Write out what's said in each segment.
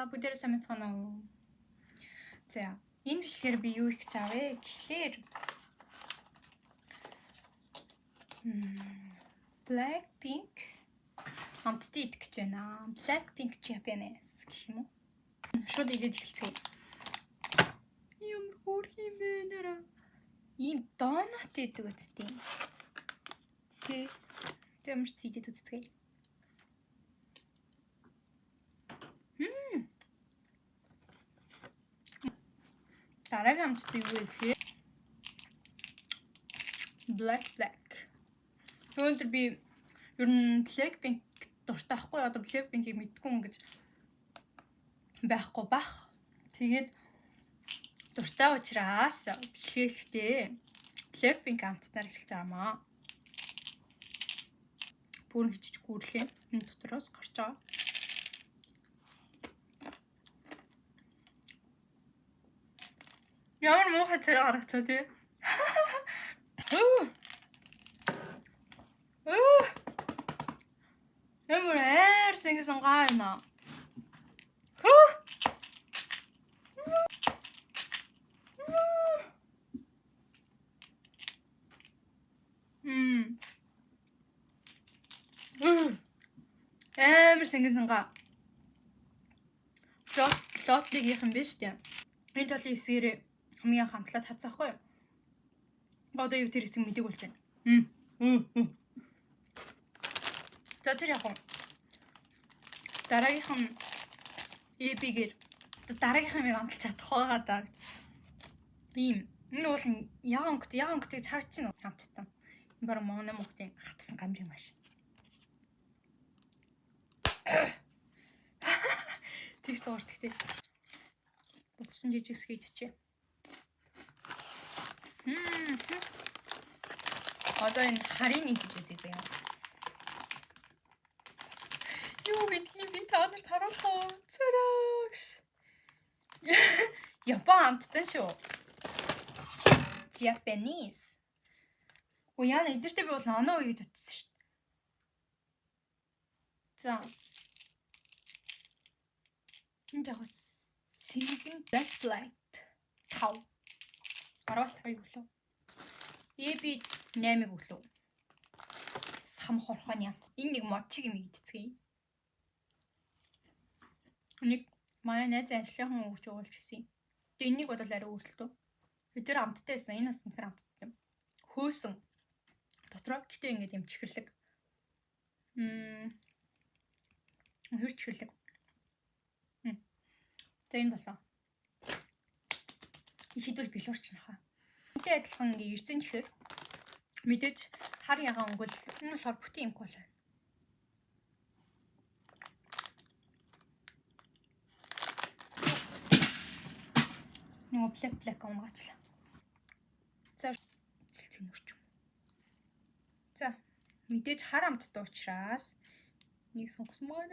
Бүгдээрээ сайн мэцгаана уу. За, энэ бичлэгээр би юу их гэж авъя гэхлээр Blackpink хамтдаа идэх гэж байна. Blackpink Japanese гэх юм уу? Шууд идээд эхэлцгээе. Ямар хөөрхөн бэ нэрэ. Ийм донот идэг үстэй. Тэ. Тэмэрч идээд үзцгээе. Дараагийн хамтдаа юу гэхээр Black. Өнөөдөр би ер нь Blackpink дуртай ахгүй. Одоо Blackpink-ийг мэдгүй юм гэж байхгүй бах. Тэгээд дуртай учраас бичлэгэлтээ Blackpink хамтдаар эхэлж байгаамаа. Бүр хичиж гүрлээ. Энэ дотроос гарч байгаа. Ямар муухай царай гаргачаа тий. Ямар сингсэн гаарна. Амар сингсэн га. Лотлиг юм биш үү? Энэ талын хэсгэрээ хамгийн хамтлаад хацаахгүй. Одоо юу тэр хэсэг мэдээг болж байна. За тэр яг дараагийнхан эбигээр дараагийнхан mig амталж чадах байгаа даа. Ийм энэ бол ягаан өнгөтэй харж чинь хамттан. Энэ баруун Монгол мөнгөтэй хатсан камерын маш. Тэгс дуурт гэхдээ бутсан жижиг хэвчээ. Одоо энэ харийн идэж үзье заяа. Юу гэдгийг би та нарт харуулах уу? Царагш. Япон амттан шүү. Japanese. Уяна эдэртээ би бол оноо гэж утсан шүү. За. Энэ яг сингийн Black. Тав. 15-ыг өглөө. Би 8-ыг өглөө. Сам хорхон юм. Энэ нэг мод чиг юм идцгээе. Нэг майонез ажлынхан өгч уулж гисэн. Тэгээ энийг бодвол арай өөртөлтөө. Тэр амттай байсан. Энэ бас нөхөр амттай юм. Хөөсөн. Дотроо гэтээ ингээд юм чихэрлэг. Хөр чихэрлэг. За энэ басаа. Ихэдүүл билуурч нахаа. Үнтэй адилхан ингээ ирсэн чихэр мэдээж хар ягаан өнгөл энэ болохоор бүтэн юм бол байна. Нөгөө black унгаачлаа. За цэлцэн өрч. За мэдээж хар амттай учраас нэг сонгосон маа.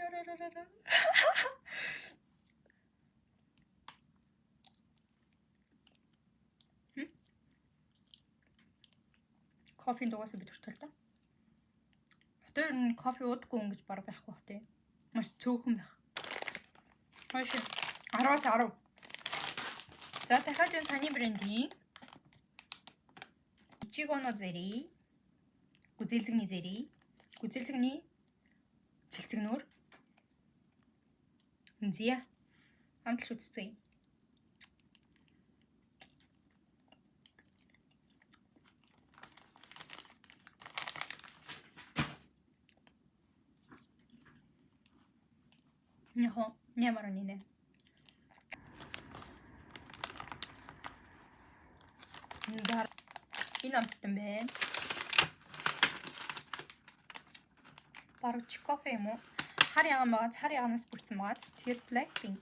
Кофенд угаасаа би дуртай л да. Тэр нь кофе уудаггүй ингэж баг байхгүй бах тий. Маш цөөхөн байх. Хойш 10-аас 10. За дахиад энэ саны брендийн Ichigo-no Zeri, гүзээлзэгний зэри, гүзээлзэгний цэлцэгнөр. Зя. Хамтлагч үзье. Нямаар нэ. Энэ амттан байна. Баруун кофе юм уу? Хар ягаан байгаа. Хар ягаанаас бүрдсэн байгаа. Тэр Blackpink.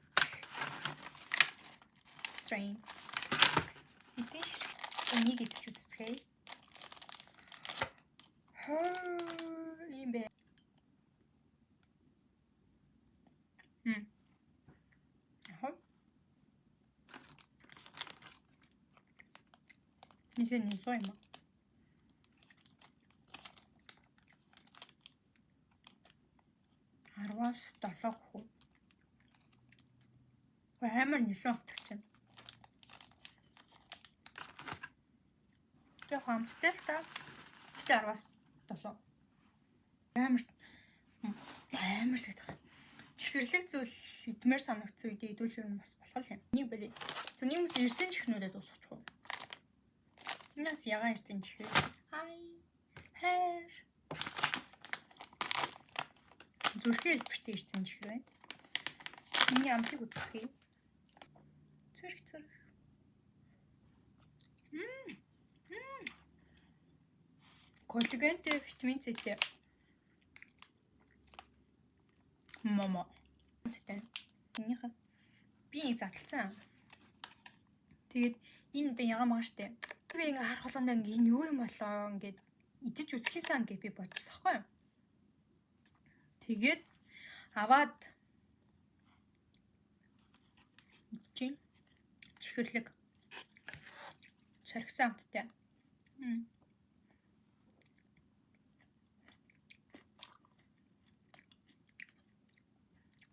Strain. Итгэж энийг идэж үзцгээе. Ийм бэ. Нисээ нисоо юм. 10-аас 7 хүү. Амар нэлээд утгач чинь. Тэгээ хамттай л та. Гэтэ 10-аас 7. Амар л гэдэг. Чихэрлэг зүйл идмээр санагдсан үедээ идүүлэх юм бас болох юм. Нэг бэлээ. Тэний хүмүүс эрзэн чихнүүдэд дуусчих уу? Нас ягаан эрзэн чихээ. Хай. Хэр. Зүрхээ хэлбэртэй эрзэн чихэр байна. Миний амтыг үзцгээе. Зүрх. Коллагентэй, витамин С-тэй. Момо. Тэгтээ. Энийхээ би нэг задлцсан. Тэгээд энэ одоо ягаамаа штэ. Би ингээ харах болгондоо ингээ энэ юу юм болоо ингээд идэж үзэхээсээ ингээ би бодсон байхгүй юу? Тэгээд аваад чихэрлэг чаргсан амттай.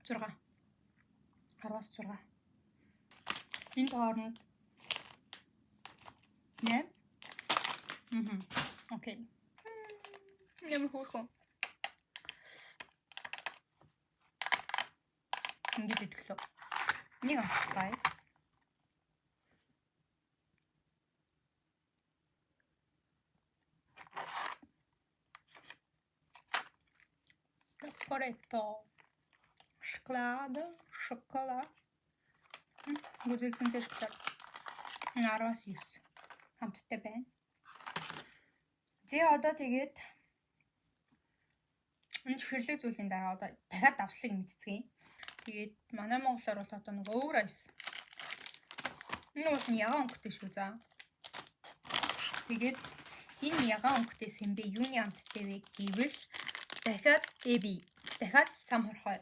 6. 10-аас 6. Энэ хооронд 8. Окей. Нэм хөөрхөн. Ингээд идэглөө. Нэг амтцгаая. Corretto. Шоколад. Гүзэлтэнтэй шоколад. 10-аас 9. Хамттай байна. Одоо тэгээд энэ чихэрлэг зүйлийн дараа одоо дахиад давслыг мэдцгээе. Тэгээд манай монголоор бол одоо нэг өөр айс. Энэ бол ягаан өнгөтэй шүү за. Тэгээд энэ ягаан өнгөтэй сэмбэ юуны амттай вэ гэвэл дахиад дахиад сам хорхой.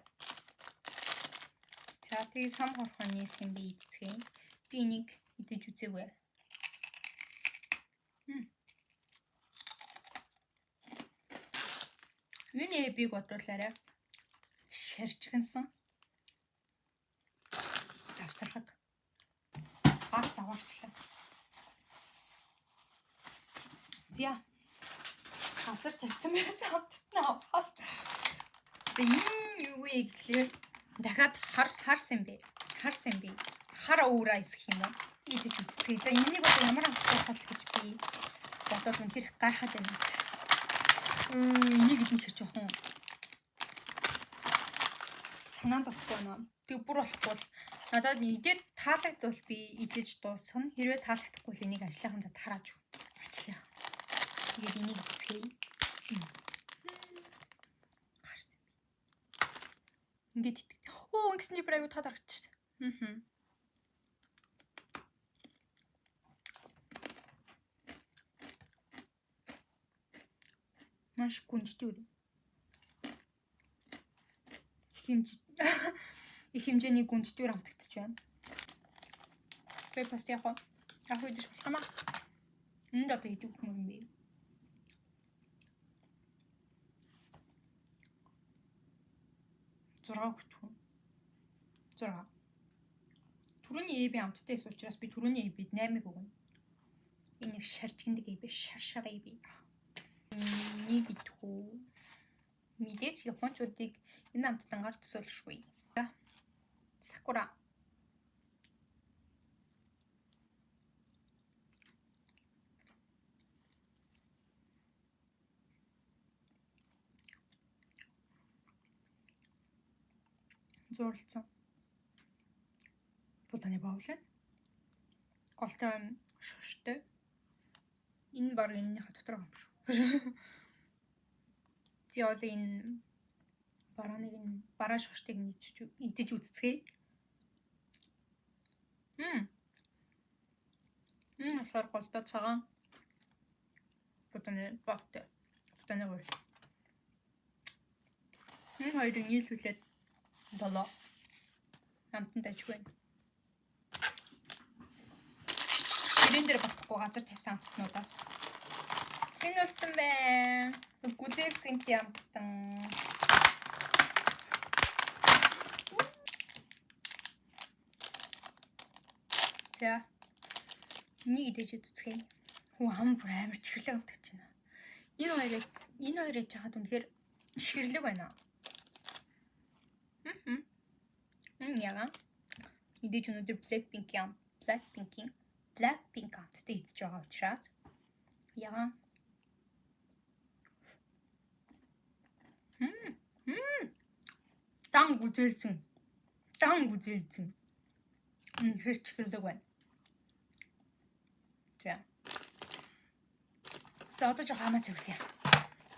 За тэгээд сам хорхойны сэмбэ идцгээе. Би энийг идэж үзээгүй. Юуны биг бодлоорой шаржгансан. Давсархаг. Заваарчлаа. Зя. Газар тавьсан байсан амттнаа авахаас. Энэ юу вэ гэхлээр дахиад харсан бэ. Хар өөр айс гэх юм уу? Идэж үзцгээе. За энийг одоо ямар амттай хол гэж би бодоод үнээр гайхаад байна. Энийг идэх жоохон санаанд авахгүй байна. Тэг бүр болохгүй. Надад идээд таалагдвал би идэж дуусгана. Хэрвээ таалагдахгүй л энийг ажлынхандаа тарааж ажиллах. Тэгээд энийг үзье. Гарсан. Ингээд ингэсний бүр аюу тадарчихсан. Маш гүнжтэй. Их хэмжээний гүнжтэй амтагдчих байна. Би бас яг идэж болох юм аа. Энд одоо идэх юм бэ? Зураг. Түрүүний эби амттай эсвэл учраас би түрүүний эбид 8-ыг өгнө. Энэ нэг шаржгиндаг эби, шар эби. Нэг идэхүү. Мэдээж японочдыг энэ амттангаар төсөөлшгүй. Сакура. Зурлцсан. Буданы баавлаа. Голтой шоштой. Энэ баг энэний дотор юм шүү. Тэгээд энэ бараа шоштыг идэж үзцгээе. Болохоор голтой цагаан. Буданы баавтай. Буданы гол. Энэ хоёрыг нийлүүлээд 7. Амтанд ажгүй. Тэрэн дээр батхгүй газар тавьсан амттнуудаас. Энэ үлдсэн байна. Гүзэлцэнтэй амттан. За. Энийг идэж үзцгээе. Хүү бүр амар чихэрлэг амтгаж байна. Энэ хоёрыг жахад үнэхээр чихэрлэг байна. Яга. Идэж өнөөдөр Blackpink амттай идэж байгаа учраас яга. Дан гүзэлцэн. Үнэхээр чихэрлэг байна. За одоо жоо хамаа цэвэрлэе.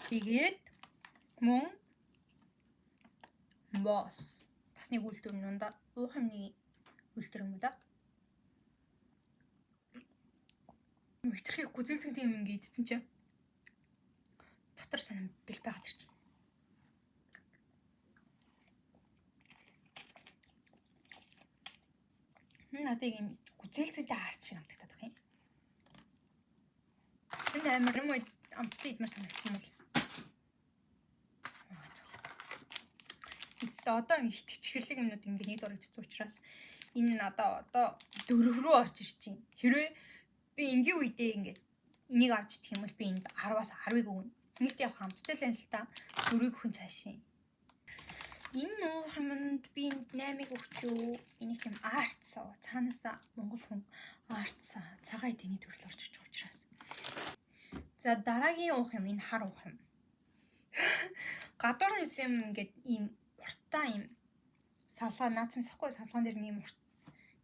Тэгээд мөн бас нэг үйлдвэр нь ундаа уух юмны үйлдвэр юм да. Хитрхийг гүзэлцэн тийм ингэ идсэн чинь дотор санаа бэлбэгаад ирчих. Надад ийм гүзэлцэнтэй аарч шиг амтагдаад байна юм. Энэ амар юм амттай идмэр санагдсан юм бол. Эцэстээ одоо ингэ чихэрлэг юмнууд ингэ нэг дор идсэн учраас энэ надаа одоо 4 рүү орж ирчихин. Хэрвээ би энгийн үедээ ингэ энийг авч идэх юм бол би энд 10-аас 10-ыг өгнө. Нэгт явах амттай л юм л та. 4-ыг өгөх цаашаа. Энэ уух юмд би 8-ыг өгчөө. Энийг юм аарцсан. Цаанаасаа монгол хүн аарцсан. Цагаан эдэний төрөл орж иж байгаа учраас. За дараагийн уух юм энэ хар уух юм. Гадуур нисэн юм ингээд ийм уртаа ийм савлгаа наацсан сахгүй савлгаан дээр ийм урт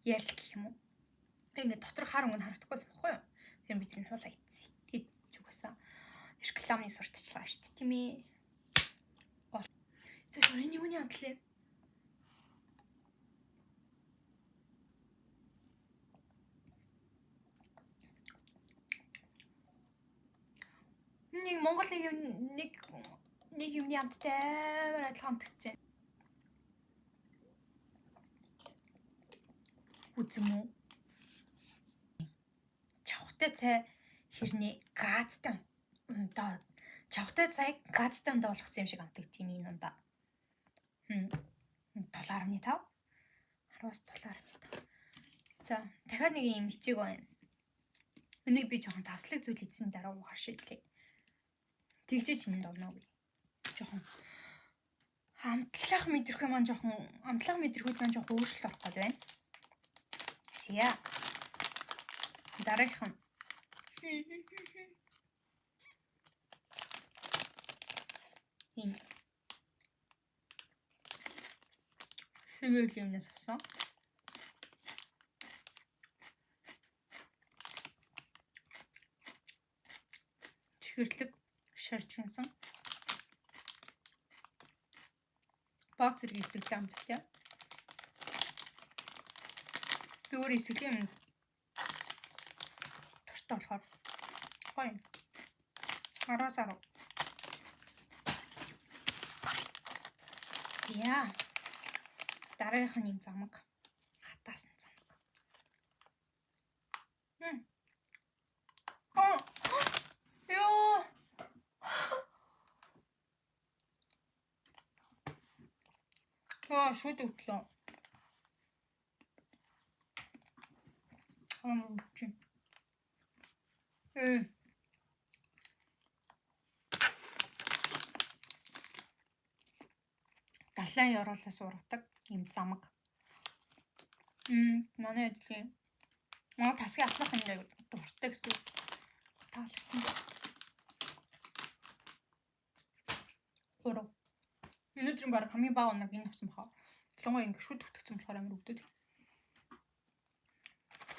ярил гэх юм уу. Ингээд дотор хар өнгө харагдахгүйсэн баггүй юу. Тэр бид энэ хуулаа ицсэн. Тэгээд зүгээс рекламны сурталчилгаа шүү дээ. Тийм ээ. За энэ юуны амтлаа? Нэг Монгол нэг юмны амттай амар адилхан амтгаж байна. Үзэн үү? Чавхтай цай хэрнээ газтай ундаа. Чавхтай цайг газтай ундаа болгосон юм шиг амтгаж байна энэ ундаа. $7.5 10-аас $7.5. За дахиад нэг юм ичээг байна. Энийг би жоохон тавслаг зүйл идсэн дараа уухаар шийдлээ. Тэгжээж энэ дорно гэ. Жоохон амтлах мэдрэх маань жоохон өөрчлөлт орох гээд байна. За. Дараагийнх нь энэ сэвэл юмнаас авсан. Чихэрлэг шарчгинсан. Бац зэрэг эсэглэн амттай. Би өөр эсэглэн туртай болохоор гоё. 10-аас 10. За. Дараагийнх нь юм замаг. Хатаасан замаг. Ёо. Шууд өглөө. Чи. Далайн ёроолоос ургадаг юм замаг. Манай адилхан. Тасгийн ахлах юм яг дуртай гэсэн. Таалагдсан. 3. Өнөөдрийн баг хамгийн бага унаг энэ авсан баха. Ялангуяа ингэ шүд төгтгцэн болохоор амар өгдөг.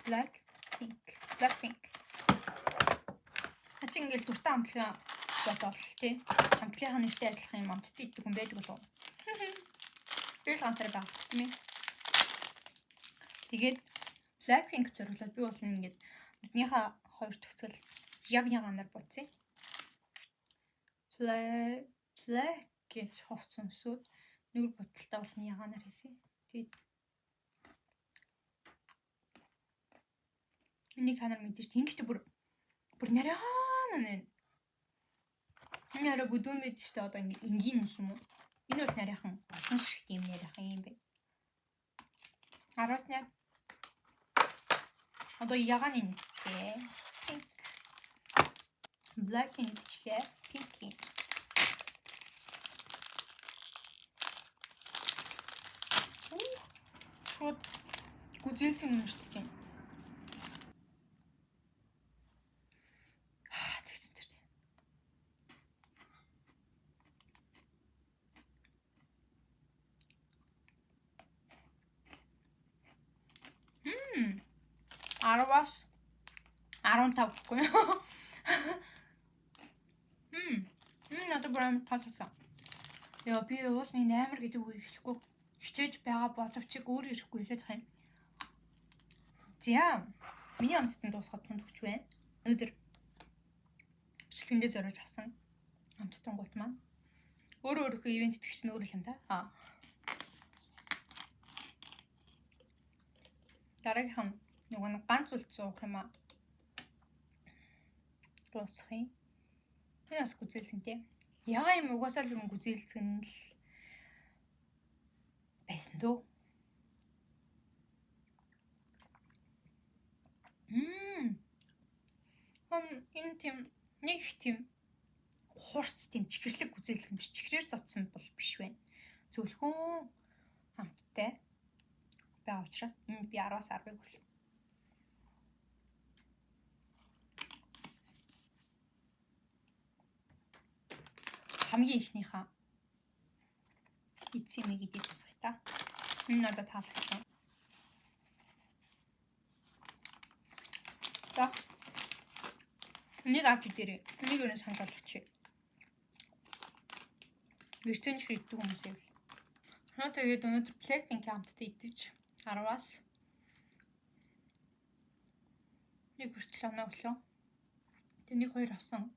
Blackpink. Ачи ингээл дуртай амтлаа бодвол тий. Амтлагийнхаа нэртэй адилхан юм амттай иддэг хүн байдаг болов. Би л ганцаар баг тийм ээ. Тэгээд Blackpink зориулаад би бол ингээд нүднийхээ хоёр төгсгөл яганаар бодсон. Black гэж ховцсон өсөд нэг бодолтой бол яганаар хийсэн. Тэгээд энийг танаар мэдээж тэнгistä бүр нарийн нэ. Энэ арай бүдүүн мэд штэ одоо энгийн юм уу? Энэ бол нарийнхан олон шиг юм нарийнхан юм бэ. 10-аас 1. Одоо ягааны нэгтээ. Pink. Black нэгтээ. Pink. Шууд гүзээлцэн юм шүү дээ. Тэгсэн тэр. Аравас 15 гэхгүй. Надад брэм тасаа. Яа би уусны 8 гэдэг үг хэлэхгүй хичээж байгаа боловч өөр ирэхгүй хэлээд байгаа юм. За. Миний амттан дуусгаад тунд өгч байна. Өнөөдөр бичлэгэндээ зориулж авсан амттан гут маань. Өөрөө ивент итгэгч нь өөр юм да. Дараагийнхан нөгөө нэг ганц үлд суух юм аа. Дуусах юм. Энэ бас гүзээлсэн тий. Яа юм угаасаа л юм гүзээлсэн л байсан дөө. Энэ тийм нэг тийм хурц тийм чихэрлэг гүзээлэх юм биш. Чихрээр цоцсон бол биш байна. Зөвлөхөн хамттай байгаа учраас энэ би 10-аас 10-ыг хүлэв. Хамгийн ихнийхээ эцсийн мэдээ тусгая та. Энэ надад таалагдсан. За. Нэг авч идэрээ. Энийг өнөө сануулгач. Виртэнч хийдэг хүмүүс юм. Тэгээд өнөөдөр Blackpink хамтдаа идэж 10-аас 1 хүртэл оноо өглөө. Тэнийг 2 авсан.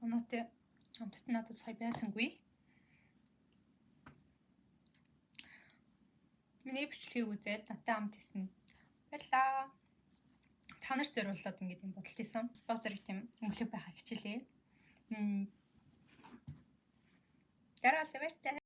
Оноотой хамтдаа надад сая байсангүй. Миний бичлэгийг үзээд надтай хамт исэн. Баярлалаа. Та нарт зориулаад ингэж юм бодолт исэн. Спонсорыг тийм өнгөлөг байхаа хичээлээ. Дараа завьтай.